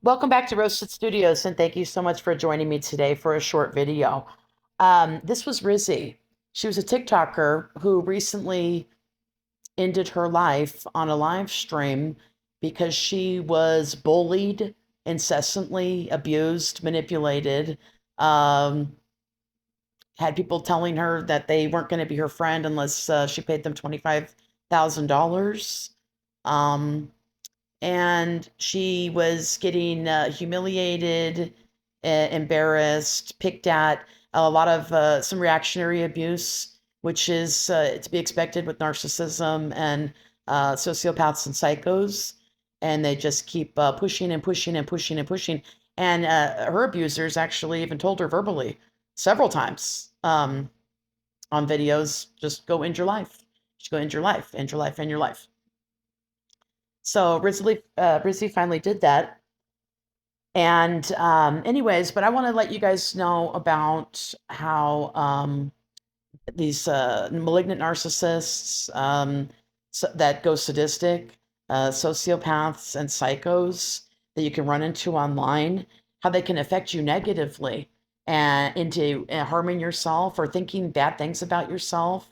Welcome back to Roasted Studios, and thank you so much for joining me today for a short video. This was Rizzy. She was a TikToker who recently ended her life on a live stream because she was bullied, incessantly abused, manipulated, um, had people telling her that they weren't going to be her friend unless she paid them $25,000. Um, and she was getting humiliated, embarrassed, picked at, a lot of some reactionary abuse, which is to be expected with narcissism and sociopaths and psychos. And they just keep pushing and pushing and pushing and pushing. And her abusers actually even told her verbally several times on videos, just go end your life. Just go end your life, end your life, end your life. So Rizzy finally did that. And anyways, but I want to let you guys know about how these malignant narcissists that go sadistic, sociopaths and psychos that you can run into online, how they can affect you negatively and into harming yourself or thinking bad things about yourself.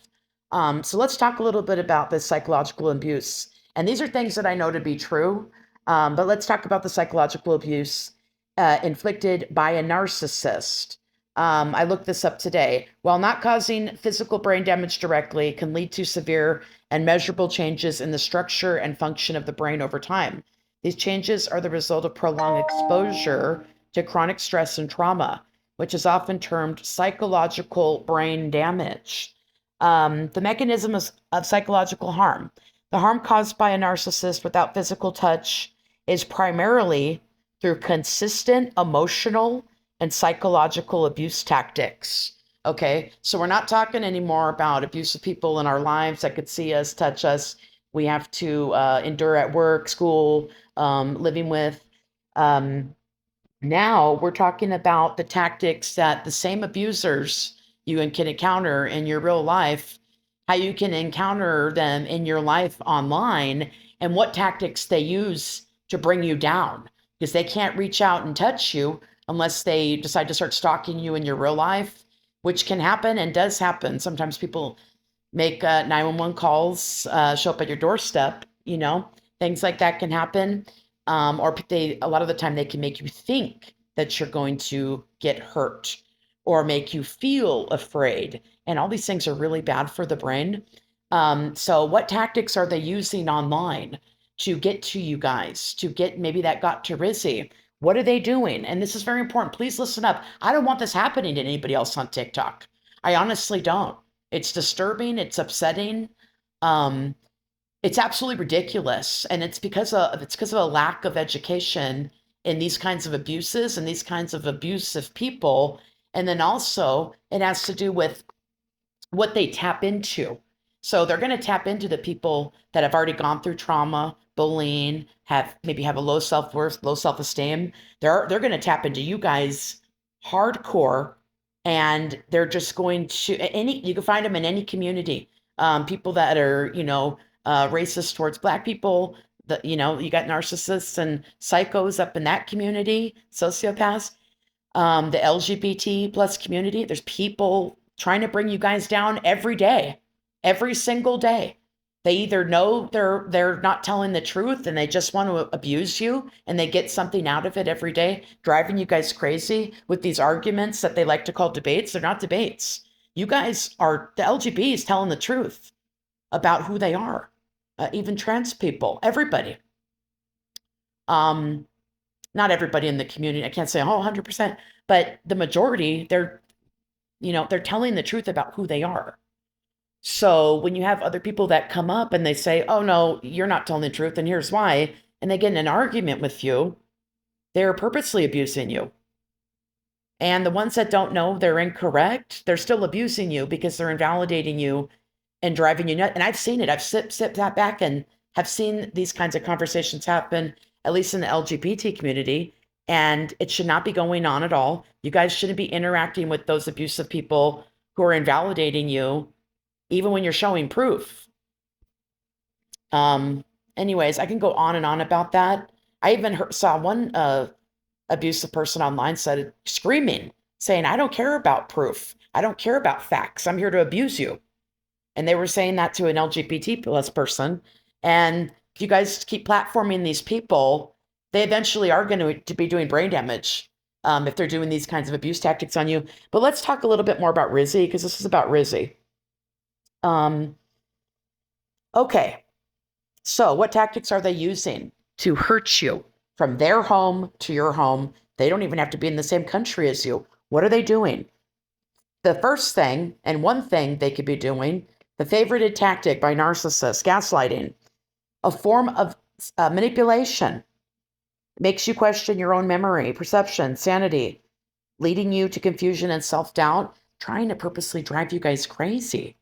So let's talk a little bit about this psychological abuse. And these are things that I know to be true. But let's talk about the psychological abuse inflicted by a narcissist. I looked this up today. While not causing physical brain damage directly, can lead to severe and measurable changes in the structure and function of the brain over time. These changes are the result of prolonged exposure to chronic stress and trauma, which is often termed psychological brain damage. The mechanism of psychological harm. The harm caused by a narcissist without physical touch is primarily through consistent emotional and psychological abuse tactics. Okay, so we're not talking anymore about abusive people in our lives that could see us, touch us. We have to endure at work, school, living with. Um, Now we're talking about the tactics that the same abusers you can encounter in your real life, how you can encounter them in your life online, and what tactics they use to bring you down. Because they can't reach out and touch you unless they decide to start stalking you in your real life, which can happen and does happen. Sometimes people make 911 calls, show up at your doorstep, things like that can happen. Or a lot of the time they can make you think that you're going to get hurt or make you feel afraid. And all these things are really bad for the brain. So what tactics are they using online to get to you guys, to get maybe that got to Rizzy? What are they doing? And this is very important. Please listen up. I don't want this happening to anybody else on TikTok. I honestly don't. It's disturbing, it's upsetting. Um, it's absolutely ridiculous, and it's because of a lack of education in these kinds of abuses and these kinds of abusive people. And then also it has to do with what they tap into. So they're going to tap into the people that have already gone through trauma, bullying, have a low self-worth, low self-esteem. They're going to tap into you guys hardcore, and they're just going to any you can find them in any community. People that are, racist towards black people, you got narcissists and psychos up in that community, sociopaths, the LGBT plus community. There's people trying to bring you guys down every day, every single day. They either know they're not telling the truth and they just want to abuse you and they get something out of it every day, driving you guys crazy with these arguments that they like to call debates. They're not debates. You guys are the LGBT is telling the truth about who they are, even trans people, everybody. Um, Not everybody in the community. I can't say, oh, 100%, but the majority, they're telling the truth about who they are. So when you have other people that come up and they say, oh, no, you're not telling the truth, and here's why, and they get in an argument with you, they're purposely abusing you. And the ones that don't know they're incorrect, they're still abusing you because they're invalidating you and driving you nuts. And I've seen it. I've sat that back and have seen these kinds of conversations happen, at least in the LGBT community. And it should not be going on at all. You guys shouldn't be interacting with those abusive people who are invalidating you, even when you're showing proof. Um, Anyways, I can go on and on about that. I even saw one abusive person online said, screaming, saying, I don't care about proof. I don't care about facts. I'm here to abuse you. And they were saying that to an LGBT plus person. And if you guys keep platforming these people, they eventually are going to be doing brain damage if they're doing these kinds of abuse tactics on you. But let's talk a little bit more about Rizzi, because this is about Rizzi. Okay, so what tactics are they using to hurt you from their home to your home? They don't even have to be in the same country as you. What are they doing? The first thing, and one thing they could be doing, the favorited tactic by narcissists, gaslighting, a form of manipulation, makes you question your own memory, perception, sanity, leading you to confusion and self-doubt, trying to purposely drive you guys crazy.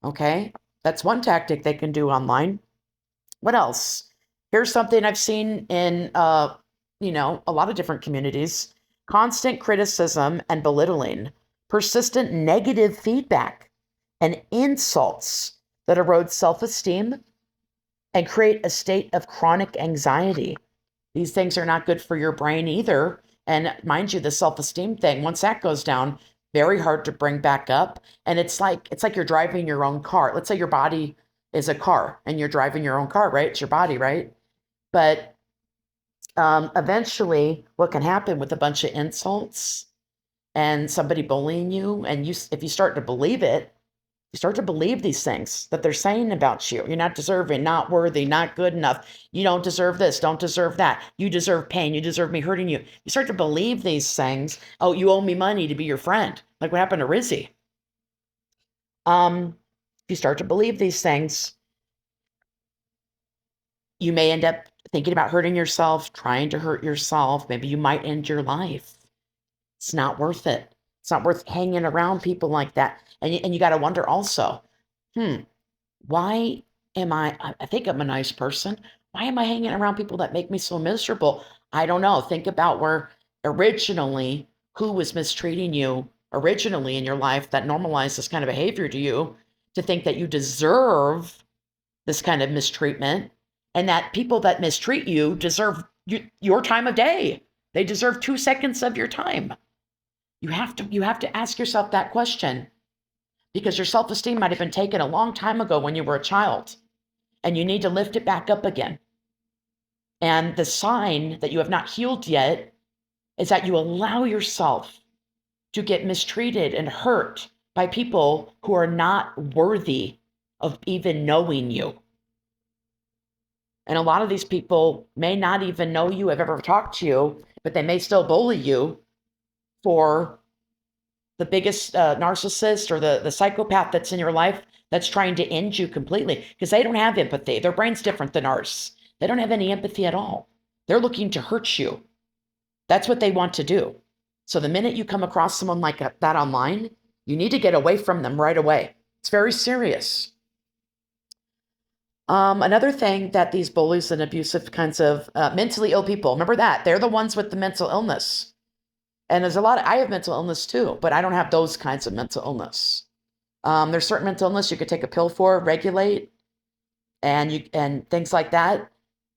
Okay? That's one tactic they can do online. What else? Here's something I've seen in, a lot of different communities. Constant criticism and belittling, persistent negative feedback, and insults that erode self-esteem and create a state of chronic anxiety. These things are not good for your brain either. And mind you, the self-esteem thing, once that goes down, very hard to bring back up. And it's like you're driving your own car. Let's say your body is a car and you're driving your own car, right? It's your body, right? But eventually what can happen with a bunch of insults and somebody bullying you, and if you start to believe it, you start to believe these things that they're saying about you. You're not deserving, not worthy, not good enough. You don't deserve this, don't deserve that. You deserve pain. You deserve me hurting you. You start to believe these things. Oh, you owe me money to be your friend. Like what happened to Rizzi. If you start to believe these things, you may end up thinking about hurting yourself, trying to hurt yourself. Maybe you might end your life. It's not worth it. It's not worth hanging around people like that. And you got to wonder also, why am I think I'm a nice person. Why am I hanging around people that make me so miserable? I don't know. Think about where originally, who was mistreating you originally in your life that normalized this kind of behavior to you, to think that you deserve this kind of mistreatment, and that people that mistreat you deserve your time of day. They deserve 2 seconds of your time. You have to ask yourself that question, because your self-esteem might have been taken a long time ago when you were a child, and you need to lift it back up again. And the sign that you have not healed yet is that you allow yourself to get mistreated and hurt by people who are not worthy of even knowing you. And a lot of these people may not even know you, have ever talked to you, but they may still bully you for the biggest narcissist or the psychopath that's in your life that's trying to end you completely, because they don't have empathy. Their brain's different than ours. They don't have any empathy at all. They're looking to hurt you. That's what they want to do. So the minute you come across someone like that online, you need to get away from them right away. It's very serious. Another thing that these bullies and abusive kinds of mentally ill people, remember that, they're the ones with the mental illness. And there's a lot I have mental illness too, but I don't have those kinds of mental illness. There's certain mental illness you could take a pill for, regulate, and things like that.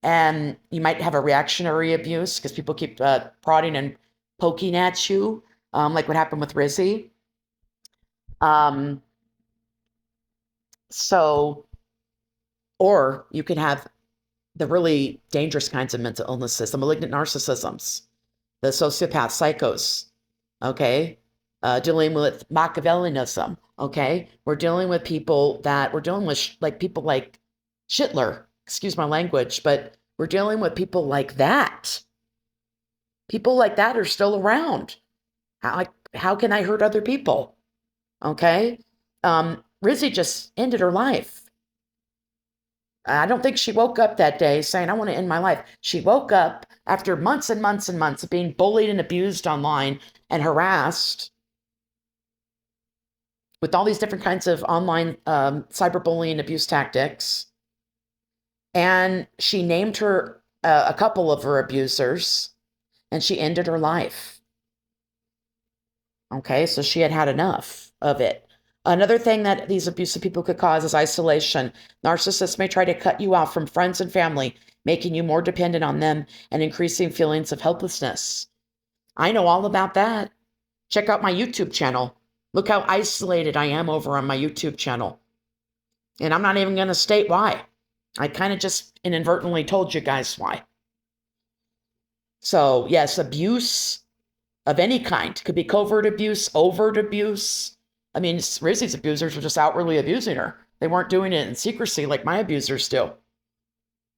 And you might have a reactionary abuse because people keep prodding and poking at you, like what happened with Rizzi. Or you can have the really dangerous kinds of mental illnesses, the malignant narcissisms, the sociopath psychos, okay? Dealing with Machiavellianism, okay? We're dealing with people people like Schindler, excuse my language, but we're dealing with people like that. People like that are still around. How can I hurt other people? Okay? Rizzi just ended her life. I don't think she woke up that day saying, I want to end my life. She woke up after months and months and months of being bullied and abused online and harassed with all these different kinds of online cyberbullying abuse tactics. And she named a couple of her abusers, and she ended her life. Okay, so she had had enough of it. Another thing that these abusive people could cause is isolation. Narcissists may try to cut you off from friends and family, making you more dependent on them and increasing feelings of helplessness. I know all about that. Check out my YouTube channel. Look how isolated I am over on my YouTube channel. And I'm not even going to state why. I kind of just inadvertently told you guys why. So, yes, abuse of any kind. Could be covert abuse, overt abuse. I mean, Rizzi's abusers were just outwardly abusing her. They weren't doing it in secrecy like my abusers do.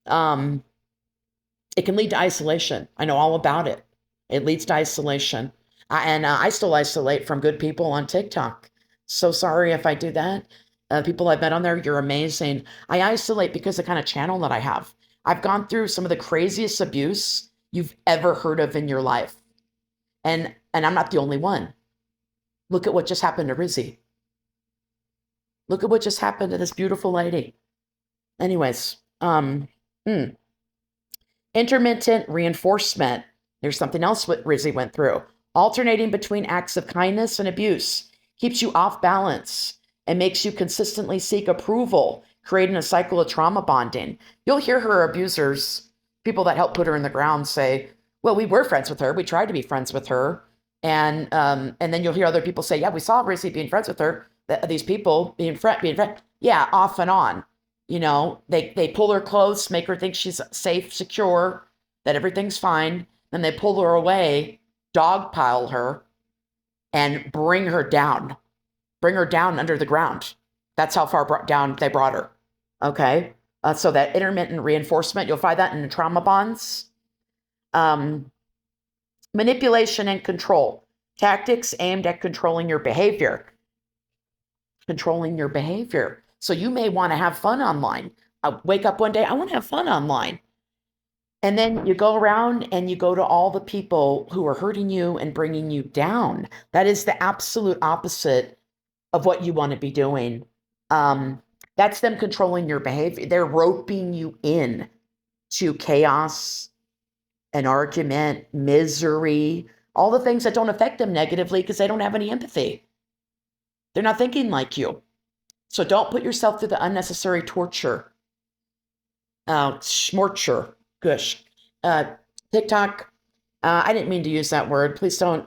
It can lead to isolation. I know all about it. It leads to isolation. I still isolate from good people on TikTok. So sorry if I do that. People I've met on there, you're amazing. I isolate because of the kind of channel that I have. I've gone through some of the craziest abuse you've ever heard of in your life. And I'm not the only one. Look at what just happened to Rizzi. Look at what just happened to this beautiful lady. Anyways, intermittent reinforcement. There's something else what Rizzi went through. Alternating between acts of kindness and abuse keeps you off balance and makes you consistently seek approval, creating a cycle of trauma bonding. You'll hear her abusers, people that help put her in the ground, say, well, we were friends with her. We tried to be friends with her. And then you'll hear other people say, yeah, we saw Rizzi being friends with her. These people being friend. Yeah, off and on. You know, they pull her close, make her think she's safe, secure, that everything's fine. Then they pull her away, dogpile her, and bring her down under the ground. That's how far down they brought her. Okay. So that intermittent reinforcement, you'll find that in trauma bonds. Manipulation and control. Tactics aimed at controlling your behavior. So you may want to have fun online. I wake up one day, I want to have fun online. And then you go around and you go to all the people who are hurting you and bringing you down. That is the absolute opposite of what you want to be doing. That's them controlling your behavior. They're roping you in to chaos, an argument, misery, all the things that don't affect them negatively because they don't have any empathy. They're not thinking like you. So don't put yourself through the unnecessary torture. Smorture. Gush. TikTok. I didn't mean to use that word. Please don't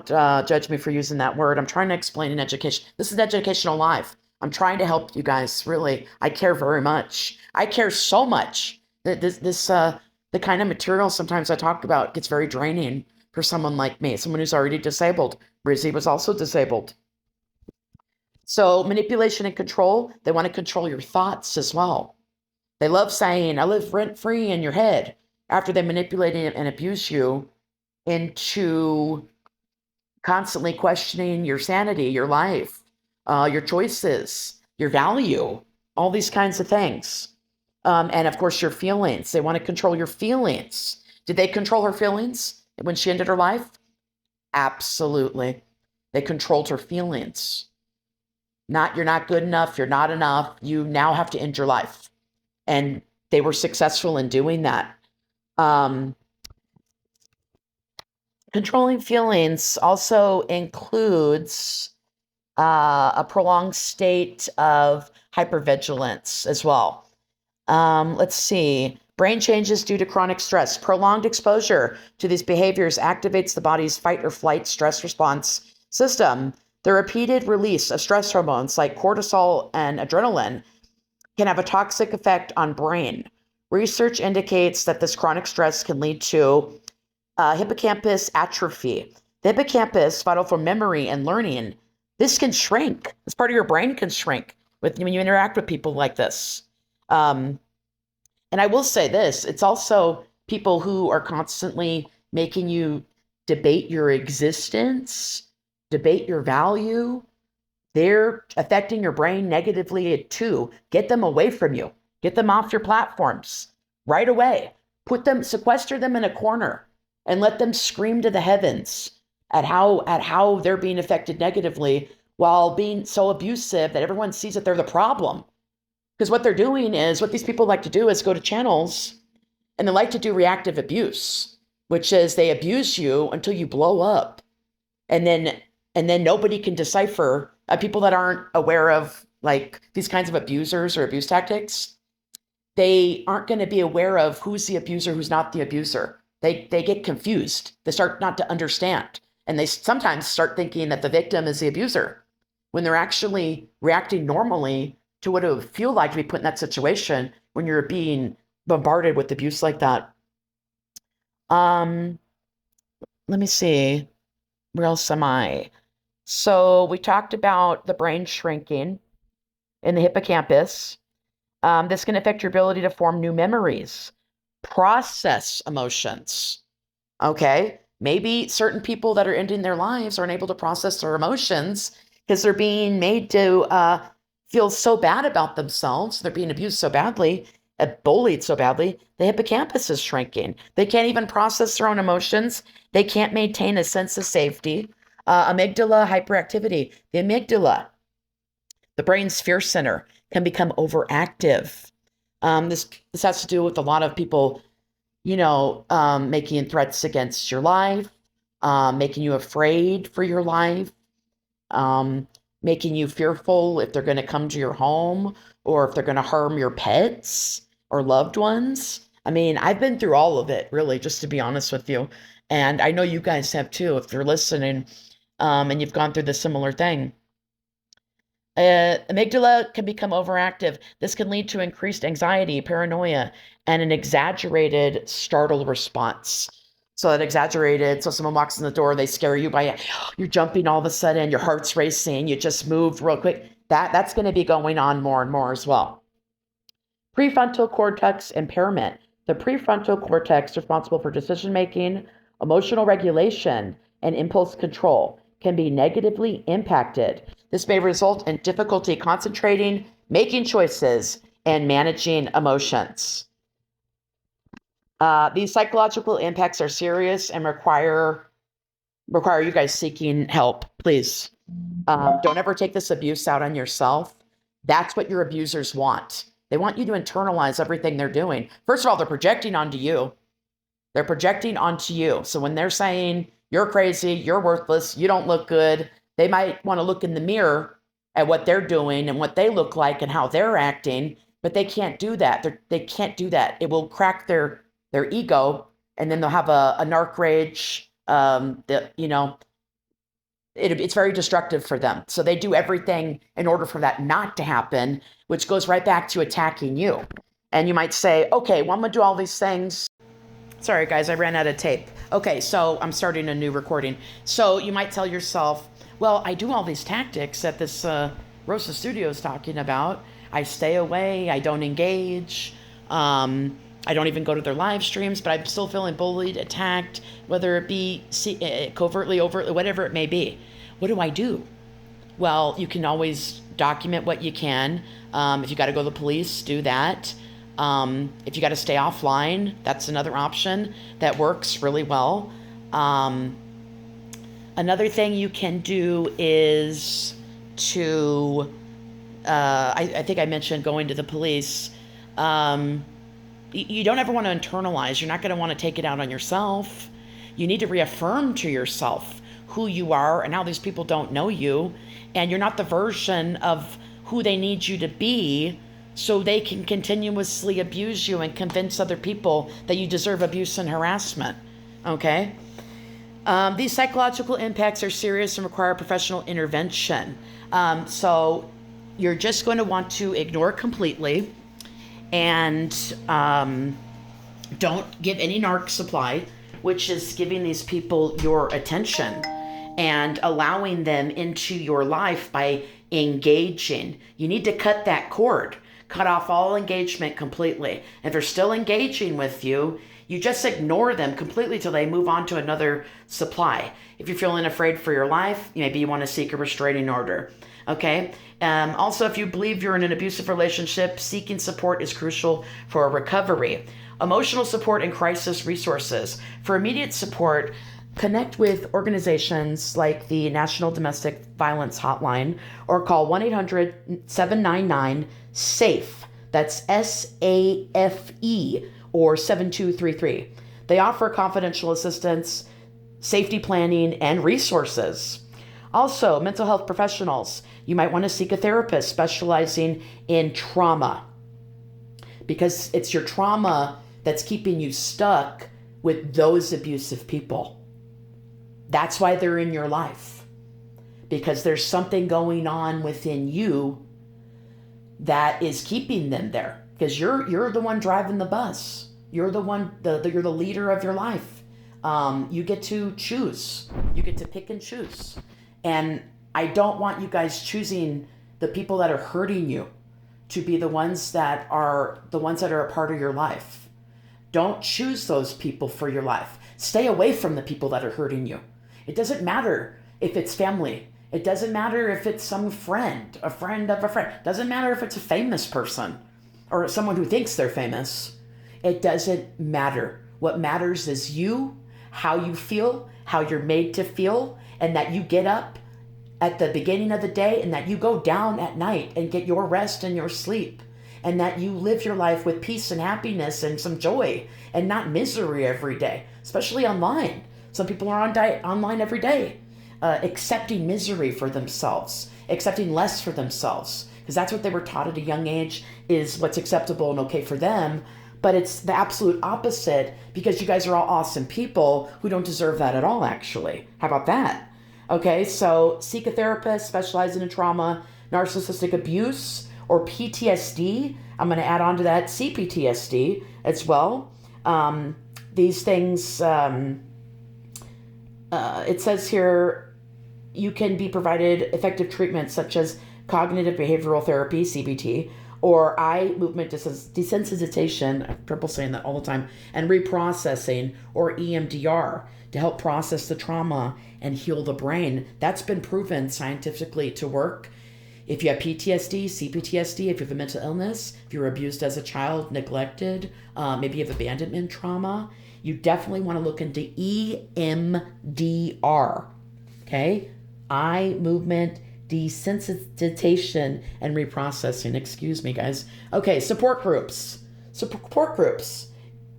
judge me for using that word. I'm trying to explain in education. This is an educational live. I'm trying to help you guys. Really, I care very much. I care so much that the kind of material sometimes I talk about gets very draining for someone like me, someone who's already disabled. Rizzi was also disabled. So manipulation and control, they want to control your thoughts as well. They love saying, I live rent-free in your head, after they manipulate and abuse you into constantly questioning your sanity, your life, your choices, your value, all these kinds of things. And of course, your feelings. They want to control your feelings. Did they control her feelings when she ended her life? Absolutely. They controlled her feelings. You're not good enough. You're not enough. You now have to end your life. And they were successful in doing that. Controlling feelings also includes a prolonged state of hypervigilance as well. Let's see. Brain changes due to chronic stress. Prolonged exposure to these behaviors activates the body's fight or flight stress response system. The repeated release of stress hormones like cortisol and adrenaline can have a toxic effect on brain. Research indicates that this chronic stress can lead to hippocampus atrophy. The hippocampus, vital for memory and learning, this can shrink. This part of your brain can shrink when you interact with people like this. And I will say this, it's also people who are constantly making you debate your existence, debate your value. They're affecting your brain negatively too. Get them away from you. Get them off your platforms right away. Sequester them in a corner and let them scream to the heavens at how they're being affected negatively while being so abusive that everyone sees that they're the problem. Because what they're doing is, what these people like to do is go to channels and they like to do reactive abuse, which is they abuse you until you blow up. And then And then nobody can decipher, people that aren't aware of like these kinds of abusers or abuse tactics, they aren't going to be aware of who's the abuser, who's not the abuser. They get confused. They start not to understand. And they sometimes start thinking that the victim is the abuser when they're actually reacting normally to what it would feel like to be put in that situation when you're being bombarded with abuse like that. Let me see. Where else am I? So we talked about the brain shrinking in the hippocampus. This can affect your ability to form new memories, process emotions. Okay, maybe certain people that are ending their lives aren't able to process their emotions because they're being made to feel so bad about themselves. They're being abused so badly, bullied so badly. The hippocampus is shrinking. They can't even process their own emotions. They can't maintain a sense of safety. Amygdala hyperactivity. The amygdala, the brain's fear center, can become overactive. This has to do with a lot of people, making threats against your life, making you afraid for your life, making you fearful if they're going to come to your home or if they're going to harm your pets or loved ones. I mean, I've been through all of it, really, just to be honest with you. And I know you guys have too, if you're listening, and you've gone through the similar thing. Amygdala can become overactive. This can lead to increased anxiety, paranoia, and an exaggerated startle response. So someone walks in the door, they scare you by it. You're jumping all of a sudden, your heart's racing, you just moved real quick. That's going to be going on more and more as well. Prefrontal cortex impairment. The prefrontal cortex, responsible for decision making, emotional regulation, and impulse control, can be negatively impacted. This may result in difficulty concentrating, making choices, and managing emotions. These psychological impacts are serious and require you guys seeking help, please. Don't ever take this abuse out on yourself. That's what your abusers want. They want you to internalize everything they're doing. First of all, they're projecting onto you. They're projecting onto you. So when they're saying, you're crazy, you're worthless, you don't look good, they might want to look in the mirror at what they're doing and what they look like and how they're acting, but they can't do that. They can't do that. It will crack their ego, and then they'll have a narc rage. It's very destructive for them. So they do everything in order for that not to happen, which goes right back to attacking you. And you might say, okay, well, I'm going to do all these things. Sorry, guys, I ran out of tape. Okay, so I'm starting a new recording. So you might tell yourself, well, I do all these tactics that this Rosa Studio is talking about. I stay away. I don't engage. I don't even go to their live streams, but I'm still feeling bullied, attacked, whether it be covertly, overtly, whatever it may be. What do I do? Well, you can always document what you can. If you got to go to the police, do that. If you got to stay offline, that's another option that works really well. Another thing you can do is to, I think I mentioned going to the police. You don't ever want to internalize. You're not going to want to take it out on yourself. You need to reaffirm to yourself who you are and how these people don't know you. And you're not the version of who they need you to be, so they can continuously abuse you and convince other people that you deserve abuse and harassment. Okay? These psychological impacts are serious and require professional intervention. So you're just going to want to ignore it completely, and don't give any narc supply, which is giving these people your attention and allowing them into your life by engaging. You need to cut that cord. Cut off all engagement completely. If they're still engaging with you, you just ignore them completely till they move on to another supply. If you're feeling afraid for your life, maybe you want to seek a restraining order. Okay? Also, if you believe you're in an abusive relationship, seeking support is crucial for recovery. Emotional support and crisis resources. For immediate support, connect with organizations like the National Domestic Violence Hotline or call 1-800-799-SAFE. That's SAFE or 7233. They offer confidential assistance, safety planning, and resources. Also, mental health professionals, you might want to seek a therapist specializing in trauma, because it's your trauma that's keeping you stuck with those abusive people. That's why they're in your life, because there's something going on within you that is keeping them there, because you're the one driving the bus. You're the one, you're the leader of your life. You get to choose. You get to pick and choose. And I don't want you guys choosing the people that are hurting you to be the ones that are a part of your life. Don't choose those people for your life. Stay away from the people that are hurting you. It doesn't matter if it's family. It doesn't matter if it's some friend, a friend of a friend. It doesn't matter if it's a famous person or someone who thinks they're famous. It doesn't matter. What matters is you, how you feel, how you're made to feel, and that you get up at the beginning of the day and that you go down at night and get your rest and your sleep, and that you live your life with peace and happiness and some joy and not misery every day, especially online. Some people are online every day, accepting misery for themselves, accepting less for themselves, because that's what they were taught at a young age is what's acceptable and okay for them. But it's the absolute opposite, because you guys are all awesome people who don't deserve that at all, actually. How about that? Okay, so seek a therapist specializing in trauma, narcissistic abuse, or PTSD. I'm going to add on to that CPTSD as well. These things, it says here, you can be provided effective treatments such as cognitive behavioral therapy, CBT, or eye movement desensitization, I have trouble saying that all the time, and reprocessing, or EMDR, to help process the trauma and heal the brain. That's been proven scientifically to work. If you have PTSD, CPTSD, if you have a mental illness, if you were abused as a child, neglected, maybe you have abandonment trauma, you definitely want to look into EMDR, okay? Eye movement desensitization and reprocessing. Excuse me, guys. Okay, support groups. Support groups.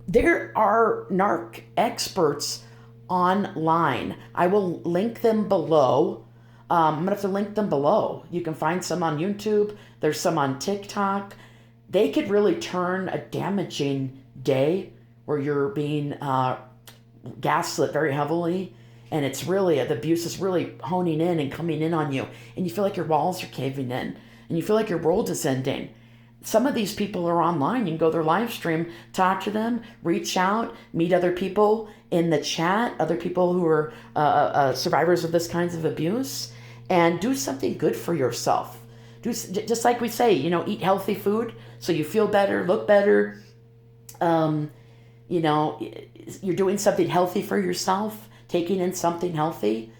There are narc experts online. I will link them below. I'm going to have to link them below. You can find some on YouTube. There's some on TikTok. They could really turn a damaging day where you're being gaslit very heavily, and it's really, the abuse is really honing in and coming in on you, and you feel like your walls are caving in, and you feel like your world is ending. Some of these people are online. You can go to their live stream, talk to them, reach out, meet other people in the chat, other people who are survivors of this kinds of abuse, and do something good for yourself. Just like we say, eat healthy food so you feel better, look better. You're doing something healthy for yourself, taking in something healthy.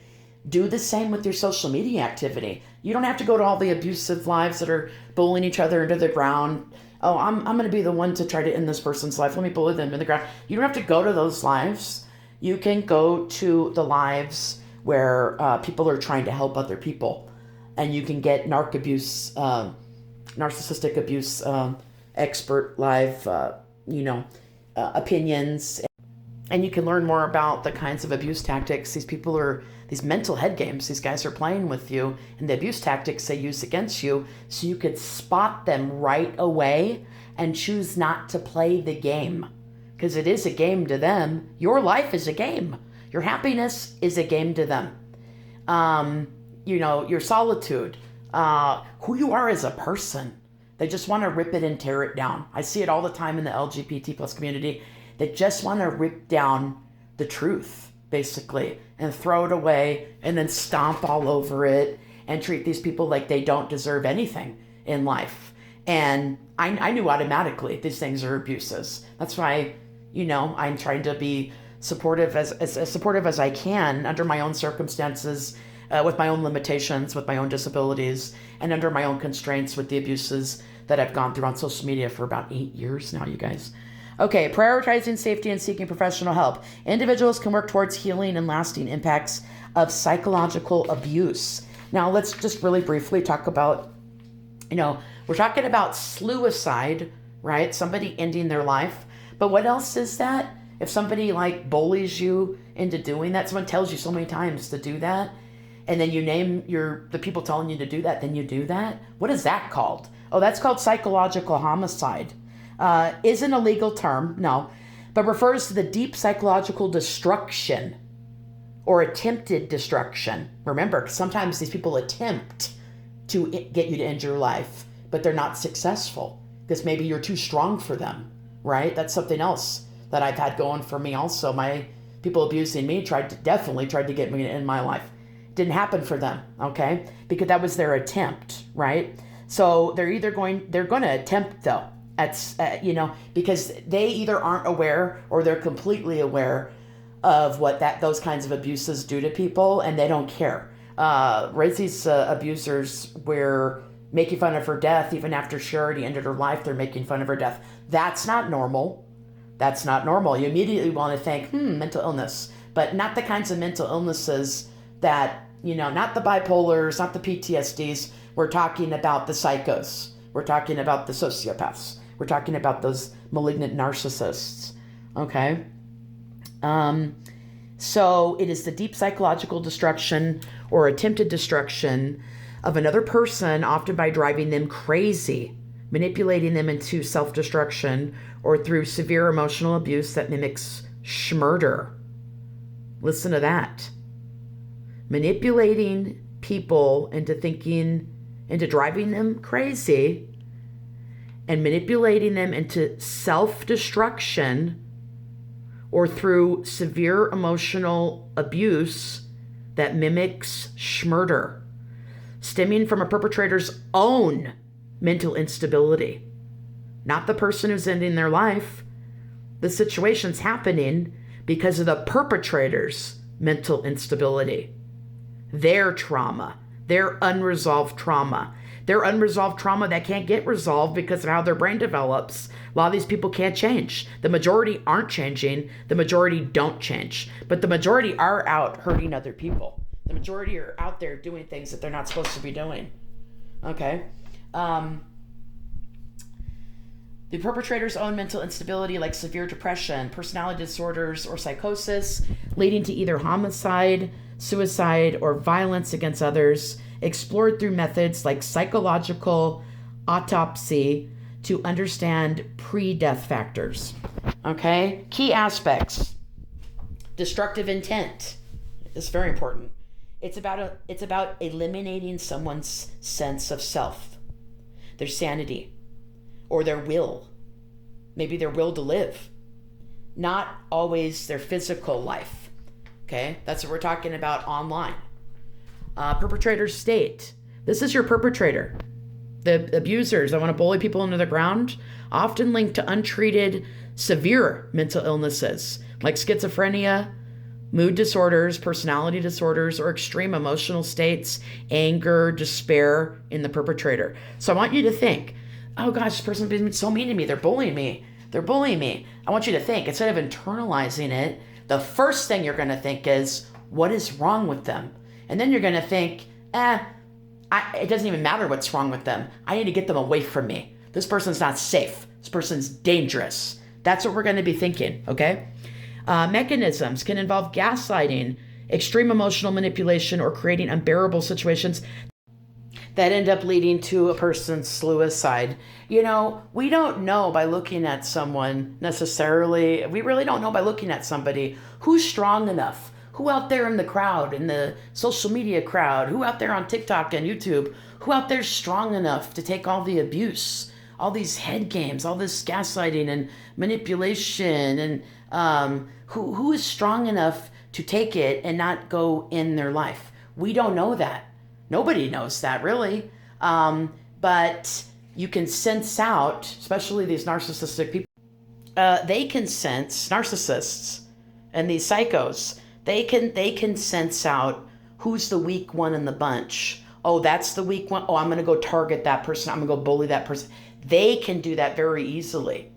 Do the same with your social media activity. You don't have to go to all the abusive lives that are bullying each other into the ground. Oh, I'm going to be the one to try to end this person's life. Let me bully them in the ground. You don't have to go to those lives. You can go to the lives where people are trying to help other people. And you can get narcissistic abuse expert live, opinions. And you can learn more about the kinds of abuse tactics these mental head games these guys are playing with you, and the abuse tactics they use against you, so you could spot them right away and choose not to play the game. Because it is a game to them. Your life is a game. Your happiness is a game to them. Your solitude, who you are as a person. They just want to rip it and tear it down. I see it all the time in the LGBT plus community. They just want to rip down the truth, basically, and throw it away and then stomp all over it and treat these people like they don't deserve anything in life. And I knew automatically these things are abuses. That's why, I'm trying to be supportive, as supportive as I can under my own circumstances, with my own limitations, with my own disabilities, and under my own constraints with the abuses that I've gone through on social media for about 8 years now, you guys. Okay, prioritizing safety and seeking professional help. Individuals can work towards healing and lasting impacts of psychological abuse. Now, let's just really briefly talk about, we're talking about suicide, right? Somebody ending their life. But what else is that? If somebody bullies you into doing that, someone tells you so many times to do that, and then you name the people telling you to do that, then you do that. What is that called? Oh, that's called psychological homicide. Isn't a legal term, no, but refers to the deep psychological destruction or attempted destruction. Remember, sometimes these people attempt to get you to end your life, but they're not successful because maybe you're too strong for them, right? That's something else that I've had going for me also. My people abusing me definitely tried to get me to end my life. Didn't happen for them, okay? Because that was their attempt, right? So they're going to attempt though, because they either aren't aware or they're completely aware of what those kinds of abuses do to people, and they don't care. Riziki's abusers were making fun of her death even after she already ended her life. They're making fun of her death. That's not normal. That's not normal. You immediately want to think, mental illness, but not the kinds of mental illnesses that, not the bipolars, not the PTSDs. We're talking about the psychos. We're talking about the sociopaths. We're talking about those malignant narcissists. Okay? So it is the deep psychological destruction or attempted destruction of another person, often by driving them crazy, manipulating them into self-destruction, or through severe emotional abuse that mimics schmurder. Listen to that. Manipulating people into driving them crazy, and manipulating them into self-destruction, or through severe emotional abuse that mimics schmurder, stemming from a perpetrator's own mental instability. Not the person who's ending their life. The situation's happening because of the perpetrator's mental instability. Their trauma, their unresolved trauma that can't get resolved because of how their brain develops. A lot of these people can't change. The majority aren't changing. The majority don't change. But the majority are out hurting other people. The majority are out there doing things that they're not supposed to be doing. Okay? The perpetrator's own mental instability, like severe depression, personality disorders, or psychosis, leading to either homicide, suicide, or violence against others, explored through methods like psychological autopsy to understand pre-death factors. Okay? Key aspects. Destructive intent. It's very important. It's about eliminating someone's sense of self, their sanity, or their will. Maybe their will to live. Not always their physical life. Okay? That's what we're talking about online. Perpetrator's state. This is your perpetrator. The abusers that want to bully people into the ground, often linked to untreated severe mental illnesses like schizophrenia, mood disorders, personality disorders, or extreme emotional states, anger, despair in the perpetrator. So I want you to think, oh gosh, this person's been so mean to me. They're bullying me. I want you to think, instead of internalizing it, the first thing you're going to think is, what is wrong with them? And then you're going to think, it doesn't even matter what's wrong with them. I need to get them away from me. This person's not safe. This person's dangerous. That's what we're going to be thinking, okay? Mechanisms can involve gaslighting, extreme emotional manipulation, or creating unbearable situations that end up leading to a person's suicide. We don't know by looking at someone necessarily. We really don't know by looking at somebody who's strong enough. Who out there in the crowd, in the social media crowd, who out there on TikTok and YouTube, who out there is strong enough to take all the abuse, all these head games, all this gaslighting and manipulation, and who is strong enough to take it and not go in their life? We don't know that. Nobody knows that, really. But you can sense out, especially these narcissistic people, they can sense, narcissists and these psychos, they can sense out who's the weak one in the bunch. Oh, that's the weak one. Oh, I'm going to go target that person. I'm going to go bully that person. They can do that very easily.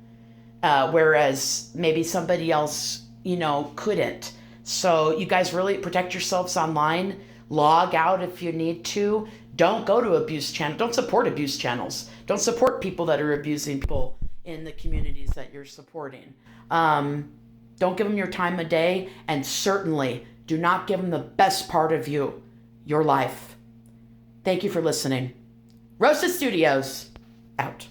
Whereas maybe somebody else, couldn't. So you guys really protect yourselves online. Log out if you need to. Don't go to abuse channels. Don't support abuse channels. Don't support people that are abusing people in the communities that you're supporting. Don't give them your time of day, and certainly do not give them the best part of you your life. Thank you for listening. Roasted Studios, out.